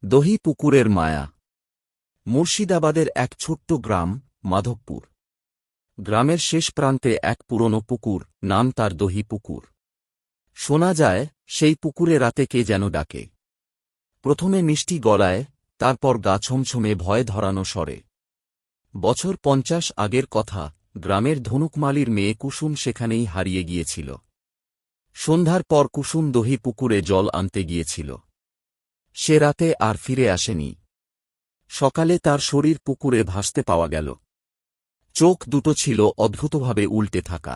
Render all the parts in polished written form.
দহি পুকুরের মায়া। মুর্শিদাবাদের এক ছোট্ট গ্রাম মাধবপুর। গ্রামের শেষ প্রান্তে এক পুরনো পুকুর, নাম তার দহি পুকুর। শোনা যায় সেই পুকুরে রাতে কে যেন ডাকে। প্রথমে মিষ্টি গলায়, তারপর গা ছমছমে ভয় ধরানো স্বরে। বছর 50 আগের কথা, গ্রামের ধনুকমালির মেয়ে কুসুম সেখানেই হারিয়ে গিয়েছিল। সন্ধ্যার পর কুসুম দহি পুকুরে জল আনতে গিয়েছিল। সে রাতে আর ফিরে আসেনি। সকালে তার শরীর পুকুরে ভাসতে পাওয়া গেল। চোখ দুটো ছিল অদ্ভুতভাবে উল্টে থাকা।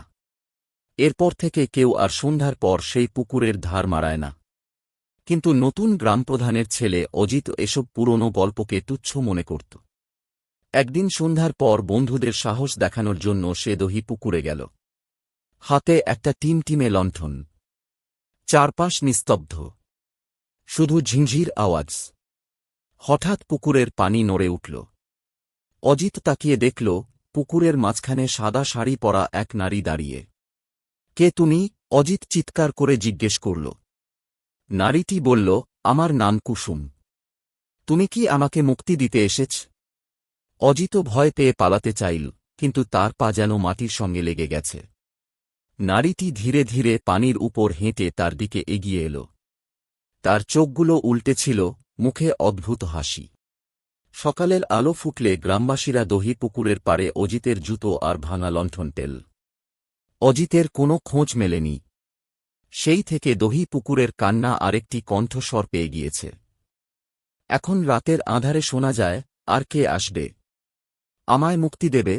এরপর থেকে কেউ আর সন্ধ্যার পর সেই পুকুরের ধার মারায় না। কিন্তু নতুন গ্রামপ্রধানের ছেলে অজিত এসব পুরনো গল্পকে তুচ্ছ মনে করত। একদিন সন্ধ্যার পর বন্ধুদের সাহস দেখানোর জন্য সে দহি পুকুরে গেল। হাতে একটা টিমটিমে লণ্ঠন। চারপাশ নিস্তব্ধ, শুধু ঝিঁঝির আওয়াজ। হঠাৎ পুকুরের পানি নড়ে উঠল। অজিত তাকিয়ে দেখল, পুকুরের মাঝখানে সাদা শাড়ি পরা এক নারী দাঁড়িয়ে। কে তুমি? অজিত চিৎকার করে জিজ্ঞেস করল। নারীটি বলল, আমার নাম কুসুম। তুমি কি আমাকে মুক্তি দিতে এসেছ? অজিত ভয় পেয়ে পালাতে চাইল, কিন্তু তার পা যেন মাটির সঙ্গে লেগে গেছে। নারীটি ধীরে ধীরে পানির উপর হেঁটে তার দিকে এগিয়ে এল। তার চোখগুলো উল্টে ছিল, মুখে অদ্ভুত হাসি। সকালের আলো ফুটলে গ্রামবাসীরা দহি পুকুরের পাড়ে অজিতের জুতো আর ভাঙা লণ্ঠন টেল। অজিতের কোনো খোঁজ মেলেনি। সেই থেকে দহি পুকুরের কান্না আরেকটি কণ্ঠস্বর পেয়ে গিয়েছে। এখন রাতের আঁধারে শোনা যায়, আর কে আসবে আমায় মুক্তি দেবে?